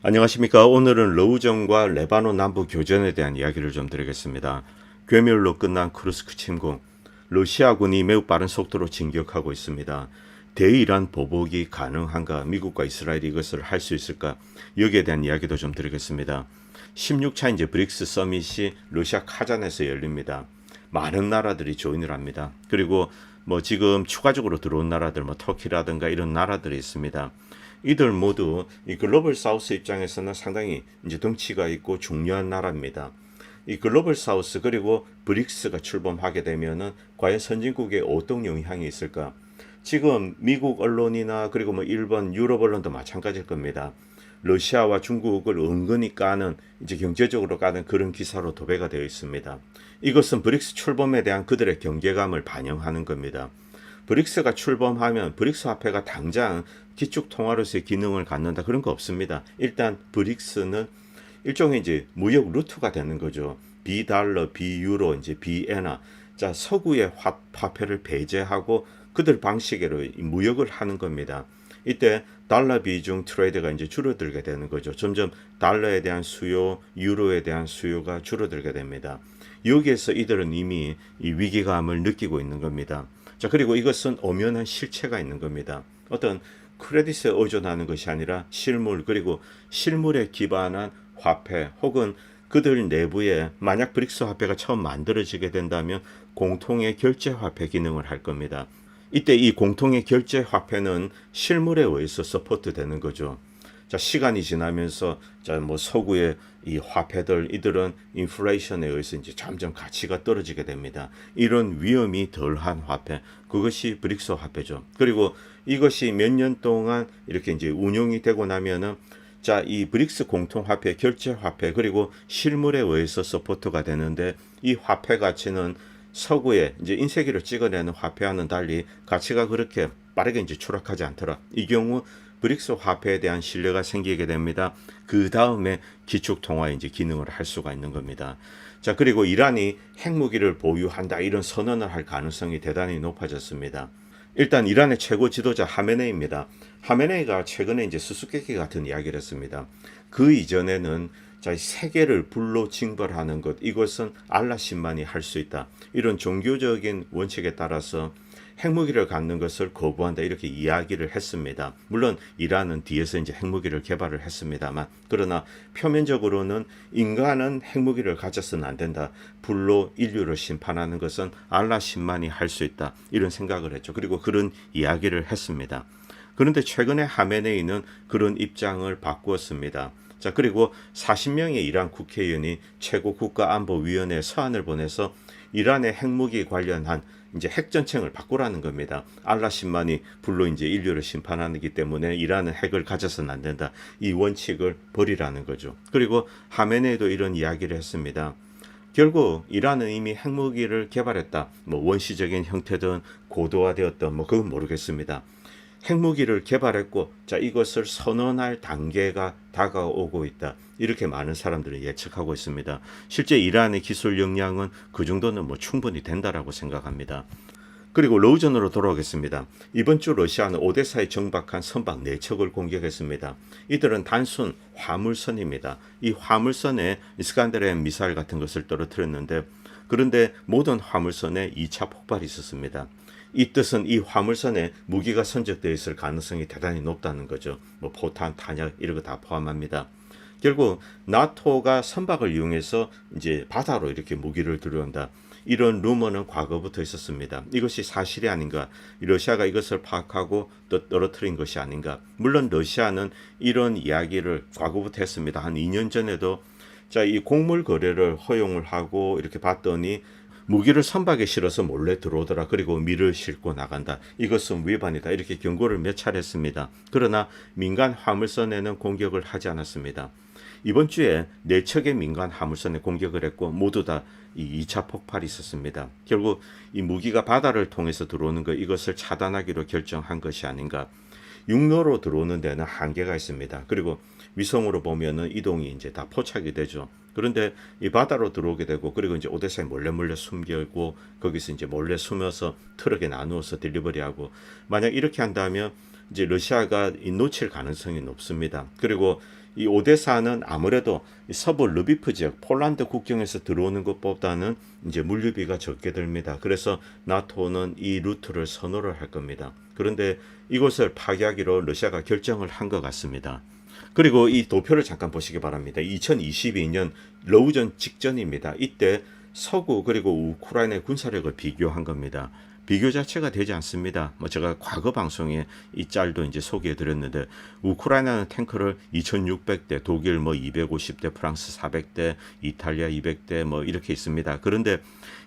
안녕하십니까. 오늘은 러우전과 레바논 남부 교전에 대한 이야기를 좀 드리겠습니다. 괴멸로 끝난 크루스크 침공, 러시아군이 매우 빠른 속도로 진격하고 있습니다. 대이란 보복이 가능한가, 미국과 이스라엘이 이것을 할 수 있을까, 여기에 대한 이야기도 좀 드리겠습니다. 16차 이제 브릭스 서밋이 러시아 카잔에서 열립니다. 많은 나라들이 조인을 합니다. 그리고 지금 추가적으로 들어온 나라들, 터키라든가 이런 나라들이 있습니다. 이들 모두 이 글로벌 사우스 입장에서는 상당히 이제 덩치가 있고 중요한 나라입니다. 이 글로벌 사우스 그리고 브릭스가 출범하게 되면은 과연 선진국에 어떤 영향이 있을까? 지금 미국 언론이나 그리고 일본, 유럽 언론도 마찬가지일 겁니다. 러시아와 중국을 은근히 까는 이제 경제적으로 까는 그런 기사로 도배가 되어 있습니다. 이것은 브릭스 출범에 대한 그들의 경계감을 반영하는 겁니다. 브릭스가 출범하면 브릭스 화폐가 당장 기축 통화로서의 기능을 갖는다 그런 거 없습니다. 일단 브릭스는 일종의 이제 무역 루트가 되는 거죠. 비달러, 비유로, 이제 비엔화. 자, 서구의 화폐를 배제하고 그들 방식으로 무역을 하는 겁니다. 이때 달러 비중 트레이드가 이제 줄어들게 되는 거죠. 점점 달러에 대한 수요, 유로에 대한 수요가 줄어들게 됩니다. 여기에서 이들은 이미 이 위기감을 느끼고 있는 겁니다. 자, 그리고 이것은 엄연한 실체가 있는 겁니다. 어떤 크레딧에 의존하는 것이 아니라 실물, 그리고 실물에 기반한 화폐 혹은 그들 내부에 만약 브릭스 화폐가 처음 만들어지게 된다면 공통의 결제 화폐 기능을 할 겁니다. 이때 이 공통의 결제 화폐는 실물에 의해서 서포트 되는 거죠. 자, 시간이 지나면서 서구의 이 화폐들 이들은 인플레이션에 의해서 이제 점점 가치가 떨어지게 됩니다. 이런 위험이 덜한 화폐, 그것이 브릭스 화폐죠. 그리고 이것이 몇 년 동안 이렇게 이제 운용이 되고 나면은 이 브릭스 공통 화폐, 결제 화폐 그리고 실물에 의해서 서포트가 되는데 이 화폐 가치는 서구의 이제 인쇄기로 찍어내는 화폐와는 달리 가치가 그렇게 빠르게 이제 추락하지 않더라. 이 경우 브릭스 화폐에 대한 신뢰가 생기게 됩니다. 그 다음에 기축 통화의 이제 기능을 할 수가 있는 겁니다. 자, 그리고 이란이 핵무기를 보유한다 이런 선언을 할 가능성이 대단히 높아졌습니다. 일단 이란의 최고 지도자 하메네이입니다. 하메네이가 최근에 이제 수수께끼 같은 이야기를 했습니다. 그 이전에는 세계를 불로 징벌하는 것, 이것은 알라신만이 할 수 있다. 이런 종교적인 원칙에 따라서 핵무기를 갖는 것을 거부한다 이렇게 이야기를 했습니다. 물론 이란은 뒤에서 이제 핵무기를 개발을 했습니다만, 그러나 표면적으로는 인간은 핵무기를 가져서는 안 된다. 불로 인류를 심판하는 것은 알라신만이 할 수 있다. 이런 생각을 했죠. 그리고 그런 이야기를 했습니다. 그런데 최근에 하메네이는 그런 입장을 바꾸었습니다. 자, 그리고 40명의 이란 국회의원이 최고국가안보위원회에 서한을 보내서 이란의 핵무기 관련한 이제 핵전쟁을 바꾸라는 겁니다. 알라신만이 불로 이제 인류를 심판하기 때문에 이란은 핵을 가져서는 안 된다. 이 원칙을 버리라는 거죠. 그리고 하메네이도 이런 이야기를 했습니다. 결국 이란은 이미 핵무기를 개발했다. 원시적인 형태든 고도화되었던 그건 모르겠습니다. 핵무기를 개발했고 이것을 선언할 단계가 다가오고 있다. 이렇게 많은 사람들이 예측하고 있습니다. 실제 이란의 기술 역량은 그 정도는 충분히 된다라고 생각합니다. 그리고 러우전으로 돌아오겠습니다. 이번 주 러시아는 오데사에 정박한 선박 4척을 공격했습니다. 이들은 단순 화물선입니다. 이 화물선에 이스칸데르 미사일 같은 것을 떨어뜨렸는데, 그런데 모든 화물선에 2차 폭발이 있었습니다. 이 뜻은 이 화물선에 무기가 선적되어 있을 가능성이 대단히 높다는 거죠. 포탄, 탄약 이런 거 다 포함합니다. 결국 나토가 선박을 이용해서 이제 바다로 이렇게 무기를 들여온다. 이런 루머는 과거부터 있었습니다. 이것이 사실이 아닌가? 러시아가 이것을 파악하고 또 떨어뜨린 것이 아닌가? 물론 러시아는 이런 이야기를 과거부터 했습니다. 한 2년 전에도 이 곡물 거래를 허용을 하고 이렇게 봤더니 무기를 선박에 실어서 몰래 들어오더라. 그리고 밀을 싣고 나간다. 이것은 위반이다. 이렇게 경고를 몇 차례 했습니다. 그러나 민간 화물선에는 공격을 하지 않았습니다. 이번 주에 4척의 민간 화물선에 공격을 했고 모두 다 이 2차 폭발이 있었습니다. 결국 이 무기가 바다를 통해서 들어오는 것, 이것을 차단하기로 결정한 것이 아닌가. 육로로 들어오는 데는 한계가 있습니다. 그리고 위성으로 보면은 이동이 이제 다 포착이 되죠. 그런데 이 바다로 들어오게 되고, 그리고 이제 오데사에 몰래 숨기고 거기서 이제 몰래 숨어서 트럭에 나누어서 딜리버리하고, 만약 이렇게 한다면 이제 러시아가 놓칠 가능성이 높습니다. 그리고 이 오데사는 아무래도 서부 르비프 지역 폴란드 국경에서 들어오는 것보다는 이제 물류비가 적게 듭니다. 그래서 나토는 이 루트를 선호를 할 겁니다. 그런데 이곳을 파괴하기로 러시아가 결정을 한 것 같습니다. 그리고 이 도표를 잠깐 보시기 바랍니다. 2022년 러우전 직전입니다. 이때 서구 그리고 우크라이나의 군사력을 비교한 겁니다. 비교 자체가 되지 않습니다. 제가 과거 방송에 이 짤도 이제 소개해 드렸는데, 우크라이나는 탱크를 2,600대, 독일 250대, 프랑스 400대, 이탈리아 200대 이렇게 있습니다. 그런데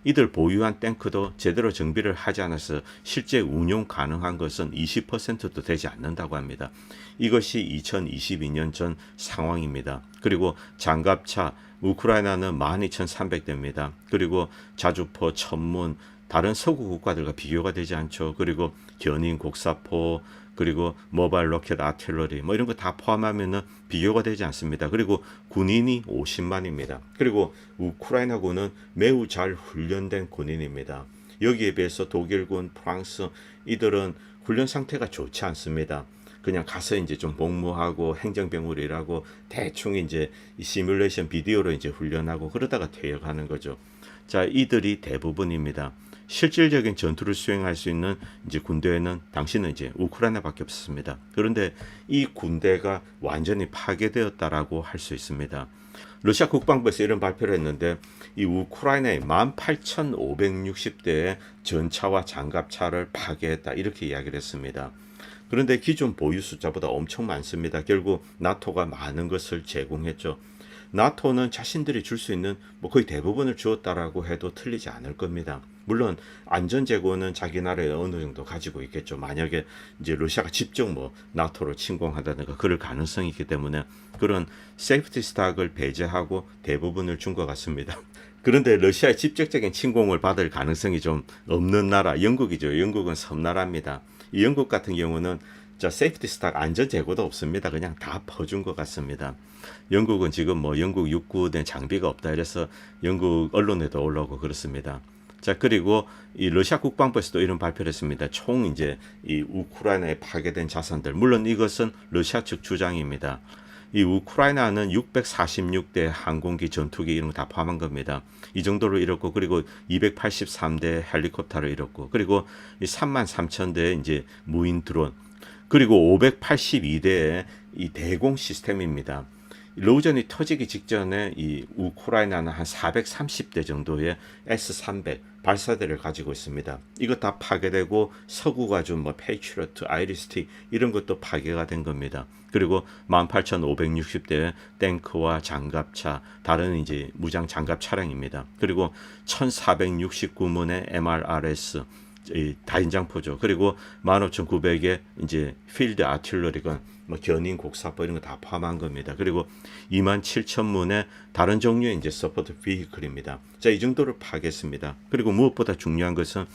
이들 보유한 탱크도 제대로 정비를 하지 않아서 실제 운용 가능한 것은 20%도 되지 않는다고 합니다. 이것이 2022년 전 상황입니다. 그리고 장갑차 우크라이나는 12,300대입니다. 그리고 자주포, 천문, 다른 서구 국가들과 비교가 되지 않죠. 그리고 견인 곡사포, 그리고 모바일 로켓 아틀러리 이런 거 다 포함하면은 비교가 되지 않습니다. 그리고 군인이 50만입니다. 그리고 우크라이나군은 매우 잘 훈련된 군인입니다. 여기에 비해서 독일군, 프랑스 이들은 훈련 상태가 좋지 않습니다. 그냥 가서 이제 좀 복무하고 행정병으로 일하고 대충 이제 시뮬레이션 비디오로 이제 훈련하고 그러다가 퇴역하는 거죠. 자, 이들이 대부분입니다. 실질적인 전투를 수행할 수 있는 이제 군대에는 당시는 이제 우크라이나밖에 없었습니다. 그런데 이 군대가 완전히 파괴되었다라고 할 수 있습니다. 러시아 국방부에서 이런 발표를 했는데, 이 우크라이나의 18,560대의 전차와 장갑차를 파괴했다 이렇게 이야기를 했습니다. 그런데 기존 보유 숫자보다 엄청 많습니다. 결국 나토가 많은 것을 제공했죠. 나토는 자신들이 줄 수 있는 거의 대부분을 주었다라고 해도 틀리지 않을 겁니다. 물론 안전 재고는 자기 나라에 어느 정도 가지고 있겠죠. 만약에 이제 러시아가 직접 나토를 침공하다든가 그럴 가능성이 있기 때문에 그런 세이프티 스탁을 배제하고 대부분을 준 것 같습니다. 그런데 러시아의 직접적인 침공을 받을 가능성이 좀 없는 나라 영국이죠. 영국은 섬나라입니다. 이 영국 같은 경우는 세이프티 스탁 안전 재고도 없습니다. 그냥 다 퍼준 것 같습니다. 영국은 지금 영국 육군에 장비가 없다 이래서 영국 언론에도 올라오고 그렇습니다. 자, 그리고 이 러시아 국방부에서도 이런 발표를 했습니다. 총 이제 이 우크라이나에 파괴된 자산들, 물론 이것은 러시아 측 주장입니다. 이 우크라이나는 646대 항공기, 전투기 이런 거 다 포함한 겁니다. 이 정도로 잃었고, 그리고 283대 헬리콥터를 잃었고, 그리고 33,000대 이제 무인 드론, 그리고 582대의 이 대공 시스템입니다. 러우전이 터지기 직전에 이 우크라이나는 한 430대 정도의 S-300 발사대를 가지고 있습니다. 이거 다 파괴되고 서구가 준 페이트리어트, 아이리스틱 이런 것도 파괴가 된 겁니다. 그리고 18,560대의 탱크와 장갑차, 다른 이제 무장 장갑 차량입니다. 그리고 1,469문의 MRRS 다인장포죠. 그리고 15,900의 이제 필드 아틸러리건 견인 곡사포 이런 거 다 포함한 겁니다. 그리고 27,000문의 다른 종류의 이제 서포트 비히클입니다. 자, 이 정도를 파괴했습니다. 그리고 무엇보다 중요한 것은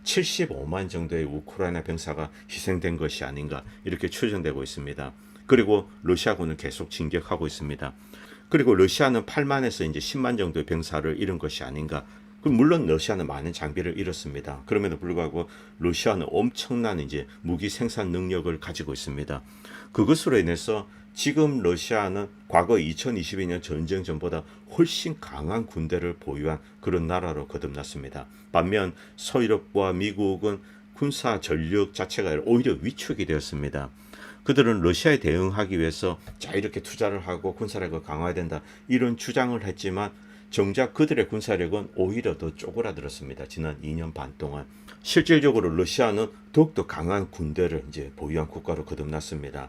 75만 정도의 우크라이나 병사가 희생된 것이 아닌가 이렇게 추정되고 있습니다. 그리고 러시아군은 계속 진격하고 있습니다. 그리고 러시아는 8만에서 이제 10만 정도의 병사를 잃은 것이 아닌가. 물론 러시아는 많은 장비를 잃었습니다. 그럼에도 불구하고 러시아는 엄청난 이제 무기 생산 능력을 가지고 있습니다. 그것으로 인해서 지금 러시아는 과거 2022년 전쟁 전보다 훨씬 강한 군대를 보유한 그런 나라로 거듭났습니다. 반면 서유럽과 미국은 군사 전력 자체가 오히려 위축이 되었습니다. 그들은 러시아에 대응하기 위해서 이렇게 투자를 하고 군사력을 강화해야 된다 이런 주장을 했지만 정작 그들의 군사력은 오히려 더 쪼그라들었습니다. 지난 2년 반 동안. 실질적으로 러시아는 더욱더 강한 군대를 이제 보유한 국가로 거듭났습니다.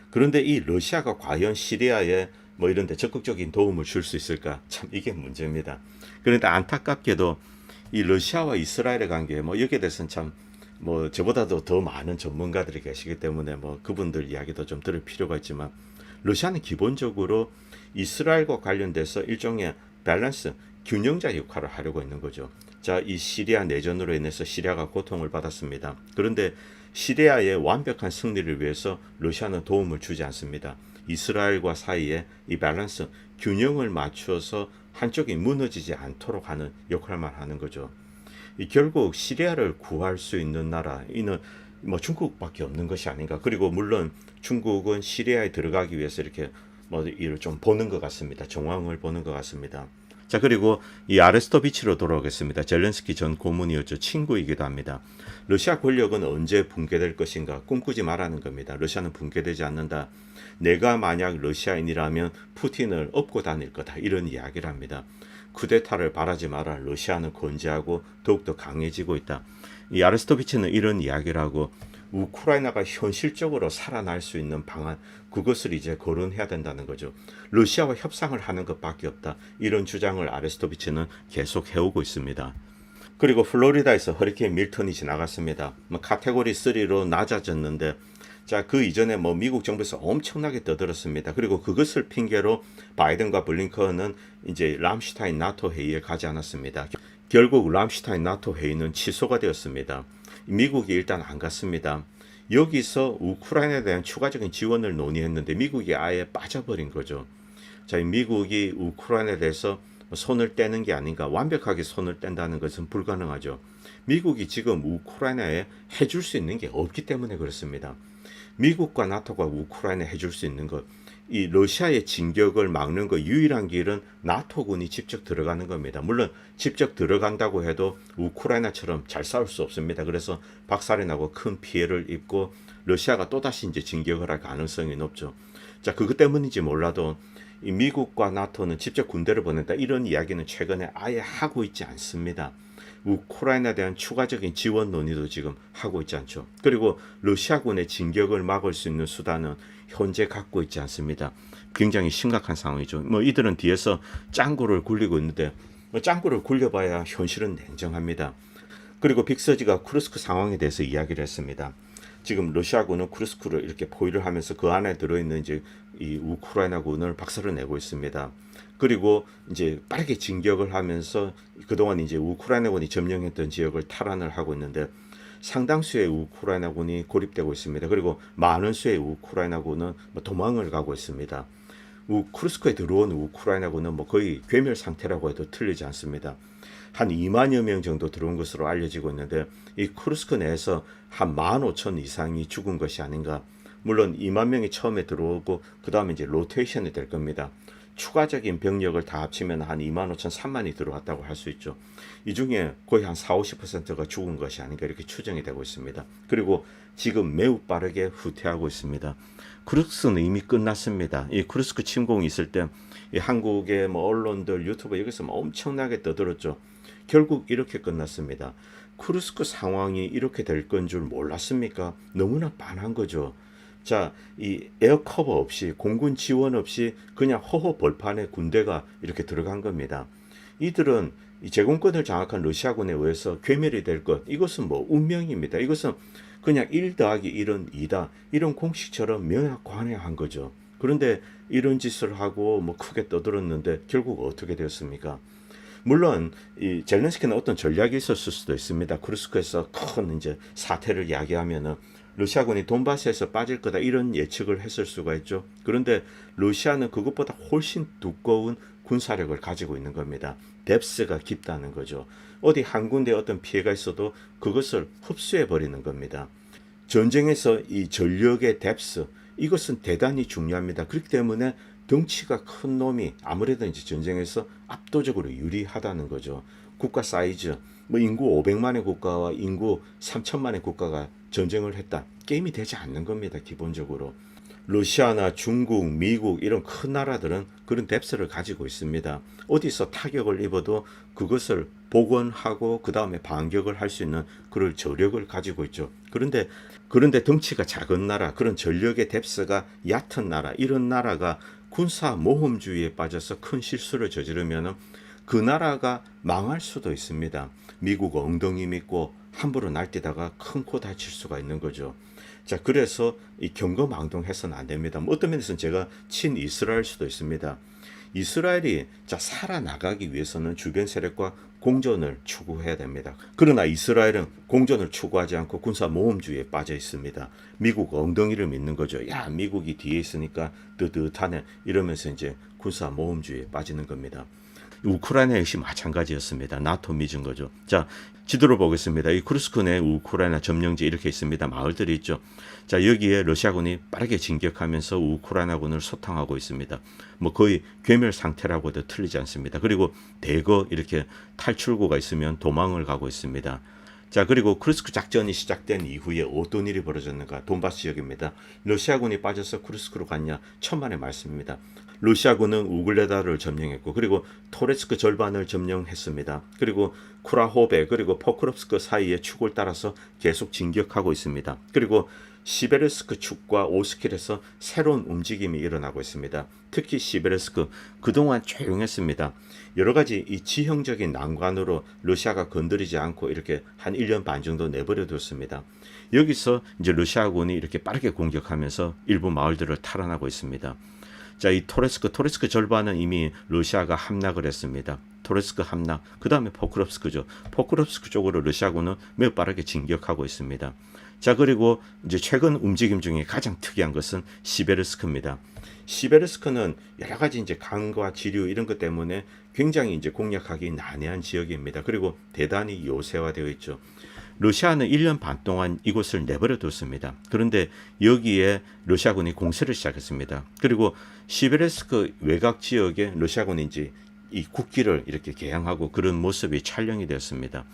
그런데 이 러시아가 과연 시리아에 이런 데 적극적인 도움을 줄 수 있을까? 참 이게 문제입니다. 그런데 안타깝게도 이 러시아와 이스라엘의 관계 여기에 대해서는 참 저보다도 더 많은 전문가들이 계시기 때문에 그분들 이야기도 좀 들을 필요가 있지만, 러시아는 기본적으로 이스라엘과 관련돼서 일종의 밸런스, 균형자 역할을 하려고 있는 거죠. 자, 이 시리아 내전으로 인해서 시리아가 고통을 받았습니다. 그런데 시리아의 완벽한 승리를 위해서 러시아는 도움을 주지 않습니다. 이스라엘과 사이에 이 밸런스, 균형을 맞추어서 한쪽이 무너지지 않도록 하는 역할만 하는 거죠. 결국 시리아를 구할 수 있는 나라, 이는 뭐 중국밖에 없는 것이 아닌가. 그리고 물론 중국은 시리아에 들어가기 위해서 이렇게 뭐 이를 좀 보는 것 같습니다. 정황을 보는 것 같습니다. 자, 그리고 이 아레스토비치로 돌아오겠습니다. 젤렌스키 전 고문이었죠. 친구이기도 합니다. 러시아 권력은 언제 붕괴될 것인가 꿈꾸지 말라는 겁니다. 러시아는 붕괴되지 않는다. 내가 만약 러시아인이라면 푸틴을 업고 다닐 거다. 이런 이야기를 합니다. 쿠데타를 바라지 마라. 러시아는 건재하고 더욱더 강해지고 있다. 이 아레스토비치는 이런 이야기를 하고 우크라이나가 현실적으로 살아날 수 있는 방안, 그것을 이제 거론해야 된다는 거죠. 러시아와 협상을 하는 것밖에 없다. 이런 주장을 아레스토비치는 계속 해오고 있습니다. 그리고 플로리다에서 허리케인 밀턴이 지나갔습니다. 카테고리 3로 낮아졌는데, 자, 그 이전에 뭐 미국 정부에서 엄청나게 떠들었습니다. 그리고 그것을 핑계로 바이든과 블링컨은 이제 람슈타인 나토 회의에 가지 않았습니다. 결국 람슈타인 나토 회의는 취소가 되었습니다. 미국이 일단 안 갔습니다. 여기서 우크라이나에 대한 추가적인 지원을 논의했는데 미국이 아예 빠져버린 거죠. 자, 미국이 우크라이나에 대해서 손을 떼는 게 아닌가, 완벽하게 손을 뗀다는 것은 불가능하죠. 미국이 지금 우크라이나에 해줄 수 있는 게 없기 때문에 그렇습니다. 미국과 나토가 우크라이나에 해줄 수 있는 것, 이 러시아의 진격을 막는 거 유일한 길은 나토군이 직접 들어가는 겁니다. 물론 직접 들어간다고 해도 우크라이나처럼 잘 싸울 수 없습니다. 그래서 박살이 나고 큰 피해를 입고 러시아가 또다시 이제 진격을 할 가능성이 높죠. 자, 그것 때문인지 몰라도 이 미국과 나토는 직접 군대를 보낸다, 이런 이야기는 최근에 아예 하고 있지 않습니다. 우크라이나에 대한 추가적인 지원 논의도 지금 하고 있지 않죠. 그리고 러시아군의 진격을 막을 수 있는 수단은 현재 갖고 있지 않습니다. 굉장히 심각한 상황이죠. 뭐 이들은 뒤에서 짱구를 굴리고 있는데 뭐 짱구를 굴려봐야 현실은 냉정합니다. 그리고 빅서지가 쿠르스크 상황에 대해서 이야기를 했습니다. 지금 러시아군은 쿠르스크를 이렇게 포위를 하면서 그 안에 들어있는 이제 이 우크라이나군을 박살을 내고 있습니다. 그리고 이제 빠르게 진격을 하면서 그동안 이제 우크라이나군이 점령했던 지역을 탈환을 하고 있는데 상당수의 우크라이나군이 고립되고 있습니다. 그리고 많은 수의 우크라이나군은 도망을 가고 있습니다. 쿠르스크에 들어온 우크라이나군은 뭐 거의 괴멸 상태라고 해도 틀리지 않습니다. 한 2만여 명 정도 들어온 것으로 알려지고 있는데 이 쿠르스크 내에서 한 15,000 이상이 죽은 것이 아닌가. 물론 2만 명이 처음에 들어오고 그 다음에 이제 로테이션이 될 겁니다. 추가적인 병력을 다 합치면 한 25,000, 3만이 들어왔다고 할 수 있죠. 이 중에 거의 한 40, 50%가 죽은 것이 아닌가 이렇게 추정이 되고 있습니다. 그리고 지금 매우 빠르게 후퇴하고 있습니다. 쿠르스크는 이미 끝났습니다. 이 쿠르스크 침공이 있을 때 이 한국의 뭐 언론들, 유튜버 여기서 뭐 엄청나게 떠들었죠. 결국 이렇게 끝났습니다. 쿠르스크 상황이 이렇게 될 건 줄 몰랐습니까? 너무나 빤한 거죠. 자, 이 에어커버 없이, 공군 지원 없이 그냥 허허 벌판에 군대가 이렇게 들어간 겁니다. 이들은 이 제공권을 장악한 러시아군에 의해서 괴멸이 될 것, 이것은 뭐 운명입니다. 이것은 그냥 1 더하기 1은 2다. 이런 공식처럼 명확관행한 거죠. 그런데 이런 짓을 하고 뭐 크게 떠들었는데 결국 어떻게 되었습니까? 물론 이 젤렌스키는 어떤 전략이 있었을 수도 있습니다. 쿠르스크에서 큰 이제 사태를 야기하면은 러시아군이 돈바스에서 빠질 거다, 이런 예측을 했을 수가 있죠. 그런데 러시아는 그것보다 훨씬 두꺼운 군사력을 가지고 있는 겁니다. 뎁스가 깊다는 거죠. 어디 한 군데 어떤 피해가 있어도 그것을 흡수해 버리는 겁니다. 전쟁에서 이 전력의 뎁스, 이것은 대단히 중요합니다. 그렇기 때문에 덩치가 큰 놈이 아무래도 이제 전쟁에서 압도적으로 유리하다는 거죠. 국가 사이즈, 뭐 인구 500만의 국가와 인구 3천만의 국가가 전쟁을 했다, 게임이 되지 않는 겁니다. 기본적으로 러시아나 중국, 미국 이런 큰 나라들은 그런 뎁스를 가지고 있습니다. 어디서 타격을 입어도 그것을 복원하고 그 다음에 반격을 할 수 있는 그런 저력을 가지고 있죠. 그런데 덩치가 작은 나라, 그런 전력의 뎁스가 얕은 나라, 이런 나라가 군사 모험주의에 빠져서 큰 실수를 저지르면 그 나라가 망할 수도 있습니다. 미국 엉덩이 믿고 함부로 날뛰다가 큰 코 다칠 수가 있는 거죠. 자, 그래서 이 경거망동해서는 안 됩니다. 뭐 어떤 면에서는 제가 친이스라엘 수도 있습니다. 이스라엘이 자 살아나가기 위해서는 주변 세력과 공존을 추구해야 됩니다. 그러나 이스라엘은 공존을 추구하지 않고 군사 모험주의에 빠져 있습니다. 미국 엉덩이를 믿는 거죠. 야, 미국이 뒤에 있으니까 뜨뜻하네, 이러면서 이제 군사 모험주의에 빠지는 겁니다. 우크라이나 역시 마찬가지였습니다. 나토 믿은 거죠. 자, 지도를 보겠습니다. 이 쿠르스크 내 우크라이나 점령지 이렇게 있습니다. 마을들이 있죠. 자, 여기에 러시아군이 빠르게 진격하면서 우크라이나군을 소탕하고 있습니다. 뭐 거의 괴멸 상태라고도 틀리지 않습니다. 그리고 대거 이렇게 탈출구가 있으면 도망을 가고 있습니다. 자, 그리고 쿠르스크 작전이 시작된 이후에 어떤 일이 벌어졌는가? 돈바스 지역입니다. 러시아군이 빠져서 쿠르스크로 갔냐? 천만의 말씀입니다. 러시아군은 우글레다를 점령했고, 그리고 토레츠크 절반을 점령했습니다. 그리고 쿠라호베 그리고 포크롭스크 사이의 축을 따라서 계속 진격하고 있습니다. 그리고 시베르스크 축과 오스킬에서 새로운 움직임이 일어나고 있습니다. 특히 시베르스크 그동안 조용했습니다. 여러 가지 이 지형적인 난관으로 러시아가 건드리지 않고 이렇게 한 1년 반 정도 내버려 뒀습니다. 여기서 이제 러시아군이 이렇게 빠르게 공격하면서 일부 마을들을 탈환하고 있습니다. 자, 이 토레스크 절반은 이미 러시아가 함락을 했습니다. 토레스크 함락, 그 다음에 포크롭스크죠. 포크롭스크 쪽으로 러시아군은 매우 빠르게 진격하고 있습니다. 자, 그리고 이제 최근 움직임 중에 가장 특이한 것은 시베르스크입니다. 시베르스크는 여러 가지 이제 강과 지류 이런 것 때문에 굉장히 이제 공략하기 난해한 지역입니다. 그리고 대단히 요새화되어 있죠. 러시아는 1년 반 동안 이곳을 내버려 뒀습니다. 그런데 여기에 러시아군이 공세를 시작했습니다. 그리고 시베르스크 외곽 지역에 러시아군이 이제 이 국기를 이렇게 개양하고 그런 모습이 촬영이 되었습니다.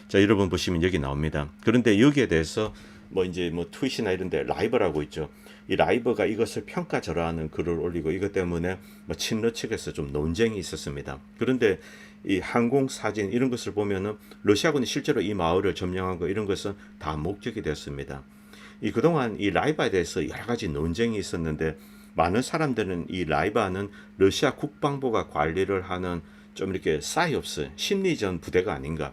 자, 여러분 보시면 여기 나옵니다. 그런데 여기에 대해서 뭐 이제 뭐 트윗이나 이런 데 라이브라고 있죠. 이 라이브가 이것을 평가절하하는 글을 올리고 이것 때문에 뭐 친러 측에서 좀 논쟁이 있었습니다. 그런데 이 항공 사진 이런 것을 보면은 러시아군이 실제로 이 마을을 점령한 거 이런 것은 다 목격이 됐습니다. 이 그동안 이 라이바에 대해서 여러 가지 논쟁이 있었는데 많은 사람들은 이 라이바는 러시아 국방부가 관리를 하는 좀 이렇게 사이옵스 심리전 부대가 아닌가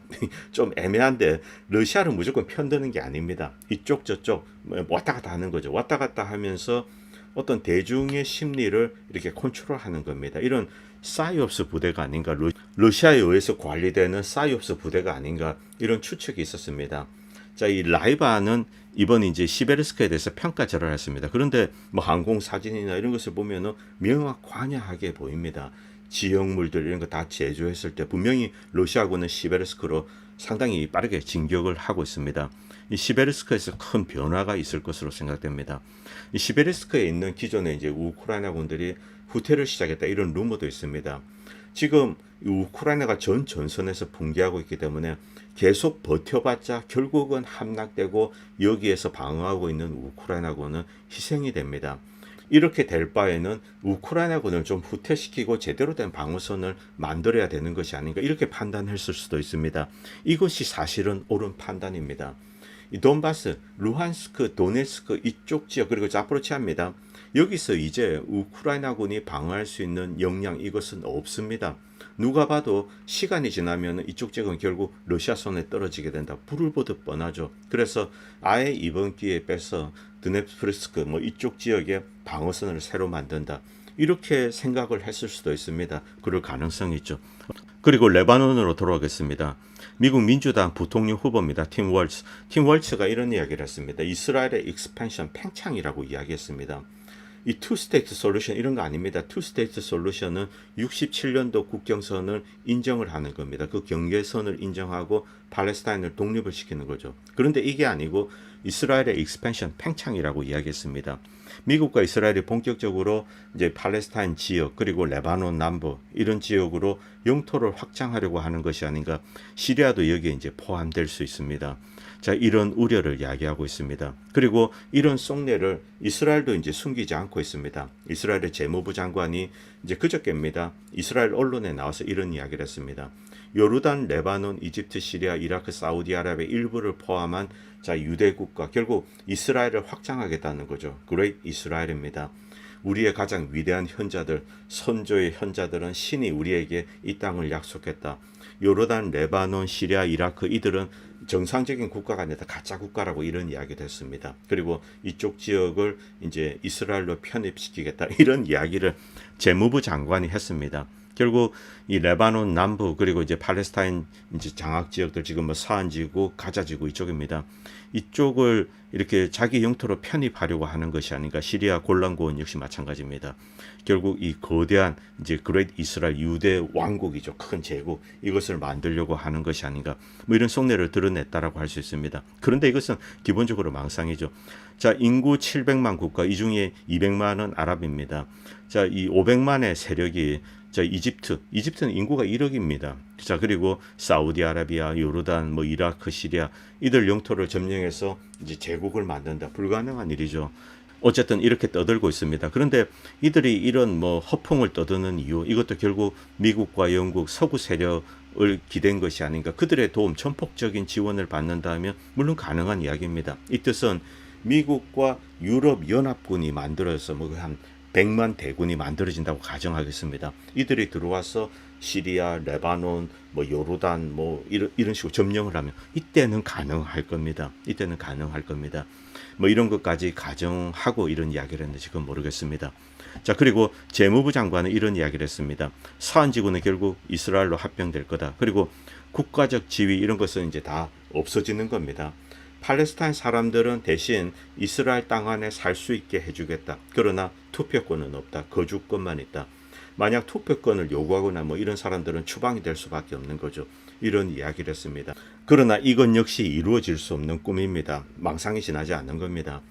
좀 애매한데 러시아를 무조건 편드는 게 아닙니다. 이쪽 저쪽 왔다 갔다 하는 거죠. 왔다 갔다 하면서 어떤 대중의 심리를 이렇게 컨트롤하는 겁니다. 이런 사이옵스 부대가 아닌가, 러시아에 의해서 관리되는 사이옵스 부대가 아닌가 이런 추측이 있었습니다. 자, 이 라이바는 이번 이제 시베르스크에 대해서 평가절하를 했습니다. 그런데 뭐 항공 사진이나 이런 것을 보면은 명확관야하게 보입니다. 지형물들 이런 거 다 제조했을 때 분명히 러시아군은 시베르스크로 상당히 빠르게 진격을 하고 있습니다. 이 시베르스크에서 큰 변화가 있을 것으로 생각됩니다. 이 시베르스크에 있는 기존에 이제 우크라이나군들이 후퇴를 시작했다 이런 루머도 있습니다. 지금 우크라이나가 전 전선에서 붕괴하고 있기 때문에 계속 버텨봤자 결국은 함락되고 여기에서 방어하고 있는 우크라이나군은 희생이 됩니다. 이렇게 될 바에는 우크라이나군을 좀 후퇴시키고 제대로 된 방어선을 만들어야 되는 것이 아닌가 이렇게 판단했을 수도 있습니다. 이것이 사실은 옳은 판단입니다. 이 돈바스, 루한스크, 도네츠크 이쪽 지역 그리고 자포로치아입니다. 여기서 이제 우크라이나군이 방어할 수 있는 역량 이것은 없습니다. 누가 봐도 시간이 지나면 이쪽 지역은 결국 러시아 손에 떨어지게 된다. 불을 보듯 뻔하죠. 그래서 아예 이번 기회에 빼서 드네프르스크 뭐 이쪽 지역에 방어선을 새로 만든다. 이렇게 생각을 했을 수도 있습니다. 그럴 가능성이 있죠. 그리고 레바논으로 돌아오겠습니다. 미국 민주당 부통령 후보입니다. 팀 월츠. 팀 월츠가 이런 이야기를 했습니다. 이스라엘의 익스펜션 팽창이라고 이야기했습니다. 이 투스테이트 솔루션 이런 거 아닙니다. 투스테이트 솔루션은 67년도 국경선을 인정을 하는 겁니다. 그 경계선을 인정하고 팔레스타인을 독립을 시키는 거죠. 그런데 이게 아니고 이스라엘의 익스펜션 팽창이라고 이야기했습니다. 미국과 이스라엘이 본격적으로 이제 팔레스타인 지역 그리고 레바논 남부 이런 지역으로 영토를 확장하려고 하는 것이 아닌가. 시리아도 여기에 이제 포함될 수 있습니다. 자, 이런 우려를 야기하고 있습니다. 그리고 이런 속내를 이스라엘도 이제 숨기지 않고 있습니다. 이스라엘의 재무부 장관이 이제 그저께입니다. 이스라엘 언론에 나와서 이런 이야기를 했습니다. 요르단, 레바논, 이집트, 시리아, 이라크, 사우디아라비아 일부를 포함한 자 유대 국가 결국 이스라엘을 확장하겠다는 거죠. 그레이트 이스라엘입니다. 우리의 가장 위대한 현자들, 선조의 현자들은 신이 우리에게 이 땅을 약속했다. 요르단, 레바논, 시리아, 이라크 이들은 정상적인 국가가 아니라 가짜 국가라고 이런 이야기를 했습니다. 그리고 이쪽 지역을 이제 이스라엘로 편입시키겠다 이런 이야기를 재무부 장관이 했습니다. 결국 이 레바논 남부 그리고 이제 팔레스타인 이제 장악 지역들 지금 뭐 사한지구, 가자지구 이쪽입니다. 이쪽을 이렇게 자기 영토로 편입하려고 하는 것이 아닌가. 시리아 골란고원 역시 마찬가지입니다. 결국 이 거대한 이제 그레이트 이스라엘 유대 왕국이죠. 큰 제국 이것을 만들려고 하는 것이 아닌가. 뭐 이런 속내를 드러냈다라고 할 수 있습니다. 그런데 이것은 기본적으로 망상이죠. 자, 인구 700만 국가 이 중에 200만은 아랍입니다. 자, 이 500만의 세력이 자, 이집트는 인구가 1억입니다. 자, 그리고 사우디아라비아, 요르단, 뭐 이라크, 시리아 이들 영토를 점령해서 이제 제국을 만든다. 불가능한 일이죠. 어쨌든 이렇게 떠들고 있습니다. 그런데 이들이 이런 뭐 허풍을 떠드는 이유, 이것도 결국 미국과 영국 서구 세력을 기댄 것이 아닌가. 그들의 도움, 전폭적인 지원을 받는다면 물론 가능한 이야기입니다. 이 뜻은 미국과 유럽 연합군이 만들어서 뭐 한 100만 대군이 만들어진다고 가정하겠습니다. 이들이 들어와서 시리아, 레바논, 뭐 요르단 뭐 이런 식으로 점령을 하면 이때는 가능할 겁니다. 이때는 가능할 겁니다. 뭐 이런 것까지 가정하고 이런 이야기를 했는지 그건 모르겠습니다. 자, 그리고 재무부 장관은 이런 이야기를 했습니다. 사한지구는 결국 이스라엘로 합병될 거다. 그리고 국가적 지위 이런 것은 이제 다 없어지는 겁니다. 팔레스타인 사람들은 대신 이스라엘 땅 안에 살 수 있게 해주겠다. 그러나 투표권은 없다. 거주권만 있다. 만약 투표권을 요구하거나 뭐 이런 사람들은 추방이 될 수밖에 없는 거죠. 이런 이야기를 했습니다. 그러나 이건 역시 이루어질 수 없는 꿈입니다. 망상이 지나지 않는 겁니다.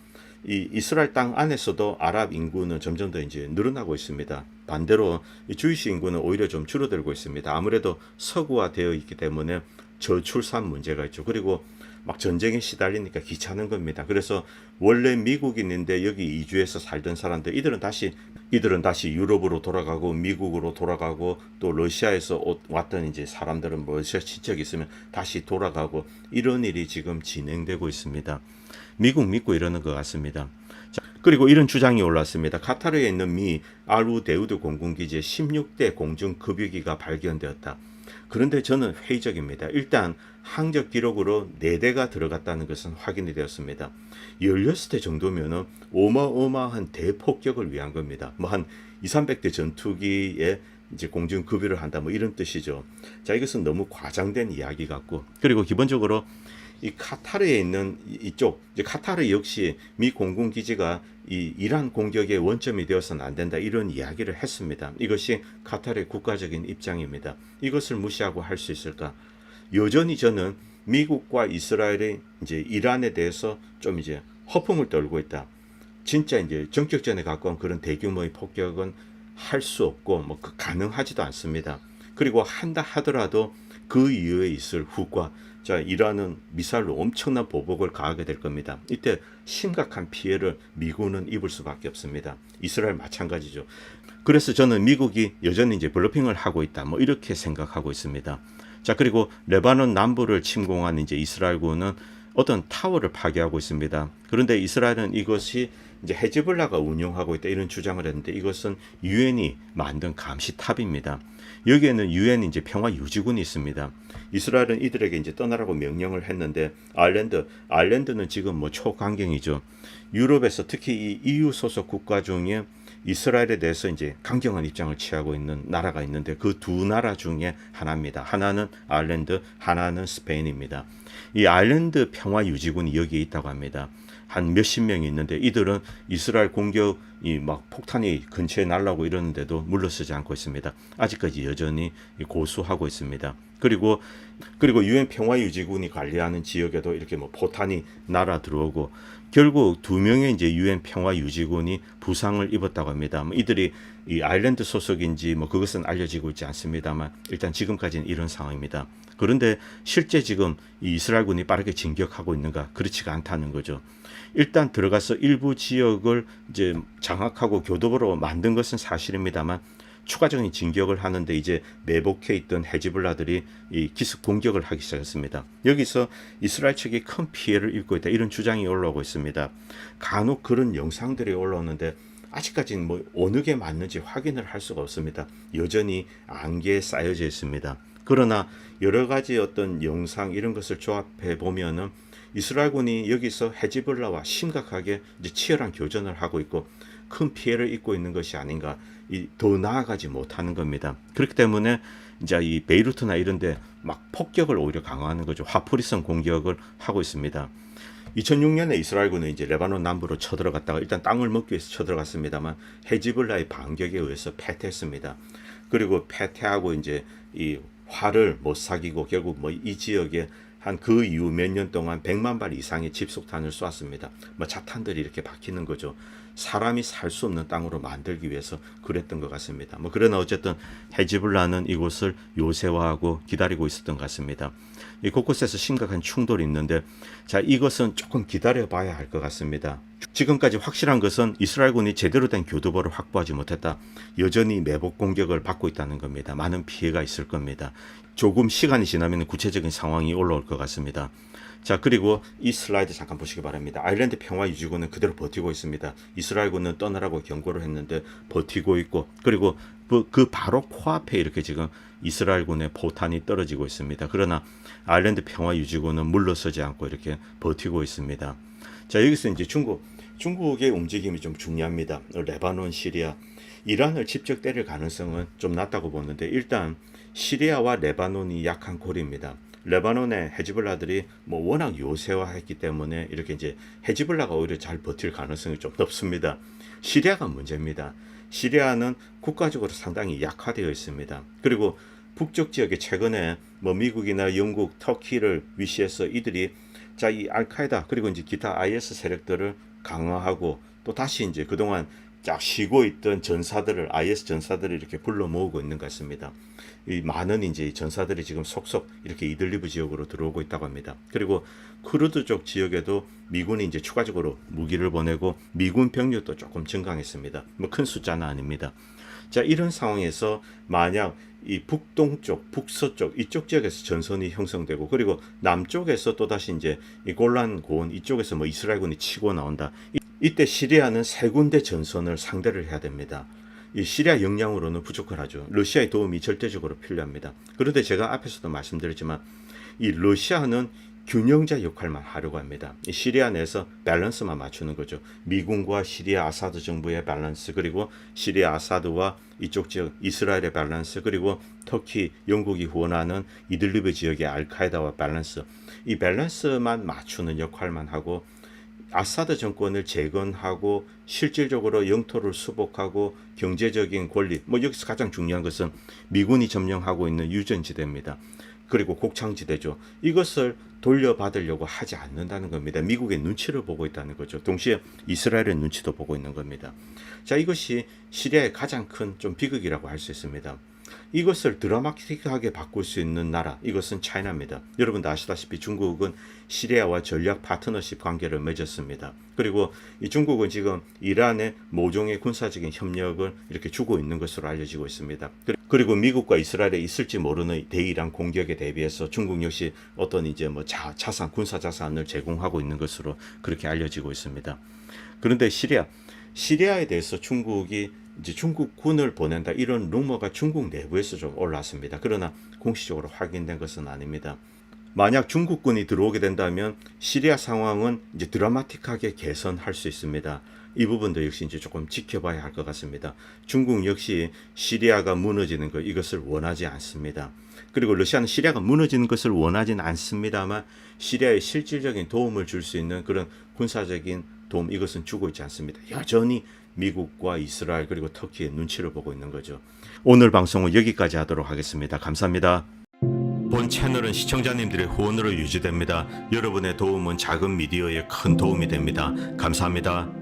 이 이스라엘 땅 안에서도 아랍 인구는 점점 더 이제 늘어나고 있습니다. 반대로 이 주이시 인구는 오히려 좀 줄어들고 있습니다. 아무래도 서구화되어 있기 때문에 저출산 문제가 있죠. 그리고 막 전쟁에 시달리니까 귀찮은 겁니다. 그래서 원래 미국인인데 여기 이주해서 살던 사람들 이들은 다시 유럽으로 돌아가고 미국으로 돌아가고 또 러시아에서 왔던 이제 사람들은 뭐 러시아 친척이 있으면 다시 돌아가고 이런 일이 지금 진행되고 있습니다. 미국 믿고 이러는 것 같습니다. 자, 그리고 이런 주장이 올랐습니다. 카타르에 있는 미 알우데우드 공군기지에 16대 공중급유기가 발견되었다. 그런데 저는 회의적입니다. 일단 항적 기록으로 4대가 들어갔다는 것은 확인이 되었습니다. 16대 정도면 어마어마한 대폭격을 위한 겁니다. 뭐 한 2,300대 전투기에 이제 공중 급유를 한다 뭐 이런 뜻이죠. 자, 이것은 너무 과장된 이야기 같고, 그리고 기본적으로 이 카타르에 있는 이쪽 이제 카타르 역시 미 공군 기지가 이 이란 공격의 원점이 되어서는 안 된다 이런 이야기를 했습니다. 이것이 카타르의 국가적인 입장입니다. 이것을 무시하고 할 수 있을까? 여전히 저는 미국과 이스라엘이 이제 이란에 대해서 좀 이제 허풍을 떨고 있다. 진짜 이제 정격전에 가까운 그런 대규모의 폭격은 할 수 없고 뭐 가능하지도 않습니다. 그리고 한다 하더라도 그 이후에 있을 후과, 자, 이란은 미사일로 엄청난 보복을 가하게 될 겁니다. 이때 심각한 피해를 미군은 입을 수밖에 없습니다. 이스라엘 마찬가지죠. 그래서 저는 미국이 여전히 이제 블러핑을 하고 있다. 뭐 이렇게 생각하고 있습니다. 자, 그리고 레바논 남부를 침공한 이제 이스라엘군은 어떤 타워를 파괴하고 있습니다. 그런데 이스라엘은 이것이 이제 헤즈볼라가 운영하고 있다 이런 주장을 했는데 이것은 유엔이 만든 감시탑입니다. 여기에는 유엔 이제 평화 유지군이 있습니다. 이스라엘은 이들에게 이제 떠나라고 명령을 했는데 아일랜드는 지금 뭐 초강경이죠. 유럽에서 특히 이 EU 소속 국가 중에 이스라엘에 대해서 이제 강경한 입장을 취하고 있는 나라가 있는데 그 두 나라 중에 하나입니다. 하나는 아일랜드, 하나는 스페인입니다. 이 아일랜드 평화 유지군이 여기에 있다고 합니다. 한 몇십 명이 있는데 이들은 이스라엘 공격이 막 폭탄이 근처에 날라오고 이러는데도 물러서지 않고 있습니다. 아직까지 여전히 고수하고 있습니다. 그리고 유엔 평화유지군이 관리하는 지역에도 이렇게 뭐 포탄이 날아 들어오고 결국 2명의 이제 유엔 평화유지군이 부상을 입었다고 합니다. 뭐 이들이 이 아일랜드 소속인지 뭐 그것은 알려지고 있지 않습니다만 일단 지금까지는 이런 상황입니다. 그런데 실제 지금 이 이스라엘군이 빠르게 진격하고 있는가? 그렇지가 않다는 거죠. 일단 들어가서 일부 지역을 이제 장악하고 교도보로 만든 것은 사실입니다만 추가적인 진격을 하는데 이제 매복해 있던 헤즈볼라들이 이 기습 공격을 하기 시작했습니다. 여기서 이스라엘 측이 큰 피해를 입고 있다 이런 주장이 올라오고 있습니다. 간혹 그런 영상들이 올라오는데 아직까지는 뭐 어느 게 맞는지 확인을 할 수가 없습니다. 여전히 안개에 쌓여져 있습니다. 그러나 여러 가지 어떤 영상 이런 것을 조합해 보면은 이스라엘군이 여기서 헤즈볼라와 심각하게 이제 치열한 교전을 하고 있고 큰 피해를 입고 있는 것이 아닌가, 더 나아가지 못하는 겁니다. 그렇기 때문에 이제 이 베이루트나 이런데 막 폭격을 오히려 강화하는 거죠. 화풀이성 공격을 하고 있습니다. 2006년에 이스라엘군은 이제 레바논 남부로 쳐들어갔다가 일단 땅을 먹기 위해서 쳐들어갔습니다만 헤즈볼라의 반격에 의해서 패퇴했습니다. 그리고 패퇴하고 이제 이 화를 못 사귀고 결국 뭐 이 지역에 한 그 이후 몇 년 동안 100만 발 이상의 집속탄을 쐈습니다. 뭐 자탄들이 이렇게 박히는 거죠. 사람이 살 수 없는 땅으로 만들기 위해서 그랬던 것 같습니다. 뭐 그러나 어쨌든 헤즈볼라는 이곳을 요새화하고 기다리고 있었던 것 같습니다. 이 곳곳에서 심각한 충돌이 있는데, 자, 이것은 조금 기다려 봐야 할 것 같습니다. 지금까지 확실한 것은 이스라엘군이 제대로 된 교두보를 확보하지 못했다. 여전히 매복 공격을 받고 있다는 겁니다. 많은 피해가 있을 겁니다. 조금 시간이 지나면 구체적인 상황이 올라올 것 같습니다. 자, 그리고 이 슬라이드 잠깐 보시기 바랍니다. 아일랜드 평화유지군은 그대로 버티고 있습니다. 이스라엘군은 떠나라고 경고를 했는데 버티고 있고, 그리고 그 바로 코앞에 이렇게 지금 이스라엘군의 포탄이 떨어지고 있습니다. 그러나 아일랜드 평화유지군은 물러서지 않고 이렇게 버티고 있습니다. 자, 여기서 이제 중국의 움직임이 좀 중요합니다. 레바논, 시리아, 이란을 직접 때릴 가능성은 좀 낮다고 보는데, 일단 시리아와 레바논이 약한 고리입니다. 레바논의 헤즈볼라들이 뭐 워낙 요새화했기 때문에 이렇게 이제 헤즈볼라가 오히려 잘 버틸 가능성이 좀 높습니다. 시리아가 문제입니다. 시리아는 국가적으로 상당히 약화되어 있습니다. 그리고 북쪽 지역에 최근에 뭐 미국이나 영국, 터키를 위시해서 이들이 자, 이 알카에다 그리고 이제 기타 IS 세력들을 강화하고, 또 다시 이제 그동안 쫙 쉬고 있던 전사들을, IS 전사들을 이렇게 불러 모으고 있는 것 같습니다. 이 많은 이제 전사들이 지금 속속 이렇게 이들리브 지역으로 들어오고 있다고 합니다. 그리고 쿠르드 쪽 지역에도 미군이 이제 추가적으로 무기를 보내고 미군 병력도 조금 증강했습니다. 뭐 큰 숫자는 아닙니다. 자, 이런 상황에서 만약 이 북동쪽, 북서쪽 이쪽 지역에서 전선이 형성되고, 그리고 남쪽에서 또다시 이제 이 골란 고원 이쪽에서 뭐 이스라엘군이 치고 나온다. 이때 시리아는 세 군데 전선을 상대를 해야 됩니다. 이 시리아 역량으로는 부족하죠. 러시아의 도움이 절대적으로 필요합니다. 그런데 제가 앞에서도 말씀드렸지만 이 러시아는 균형자 역할만 하려고 합니다. 이 시리아 내에서 밸런스만 맞추는 거죠. 미군과 시리아 아사드 정부의 밸런스, 그리고 시리아 아사드와 이쪽 지역 이스라엘의 밸런스, 그리고 터키, 영국이 후원하는 이들리브 지역의 알카에다와 밸런스, 이 밸런스만 맞추는 역할만 하고, 아사드 정권을 재건하고 실질적으로 영토를 수복하고 경제적인 권리, 뭐 여기서 가장 중요한 것은 미군이 점령하고 있는 유전지대입니다. 그리고 곡창지대죠. 이것을 돌려받으려고 하지 않는다는 겁니다. 미국의 눈치를 보고 있다는 거죠. 동시에 이스라엘의 눈치도 보고 있는 겁니다. 자, 이것이 시리아의 가장 큰 좀 비극이라고 할 수 있습니다. 이것을 드라마틱하게 바꿀 수 있는 나라, 이것은 차이나입니다. 여러분도 아시다시피 중국은 시리아와 전략 파트너십 관계를 맺었습니다. 그리고 이 중국은 지금 이란의 모종의 군사적인 협력을 이렇게 주고 있는 것으로 알려지고 있습니다. 그리고 미국과 이스라엘에 있을지 모르는 대이란 공격에 대비해서 중국 역시 어떤 이제 뭐 자산, 군사 자산을 제공하고 있는 것으로 그렇게 알려지고 있습니다. 그런데 시리아에 대해서 중국이 이제 중국군을 보낸다, 이런 루머가 중국 내부에서 좀 올랐습니다. 그러나 공식적으로 확인된 것은 아닙니다. 만약 중국군이 들어오게 된다면 시리아 상황은 이제 드라마틱하게 개선할 수 있습니다. 이 부분도 역시 이제 조금 지켜봐야 할 것 같습니다. 중국 역시 시리아가 무너지는 것, 이것을 원하지 않습니다. 그리고 러시아는 시리아가 무너지는 것을 원하지는 않습니다만 시리아에 실질적인 도움을 줄 수 있는 그런 군사적인 도움, 이것은 주고 있지 않습니다. 여전히 미국과 이스라엘 그리고 터키의 눈치를 보고 있는 거죠. 오늘 방송은 여기까지 하도록 하겠습니다. 감사합니다. 본 채널은 시청자님들의 후원으로 유지됩니다. 여러분의 도움은 작은 미디어에 큰 도움이 됩니다. 감사합니다.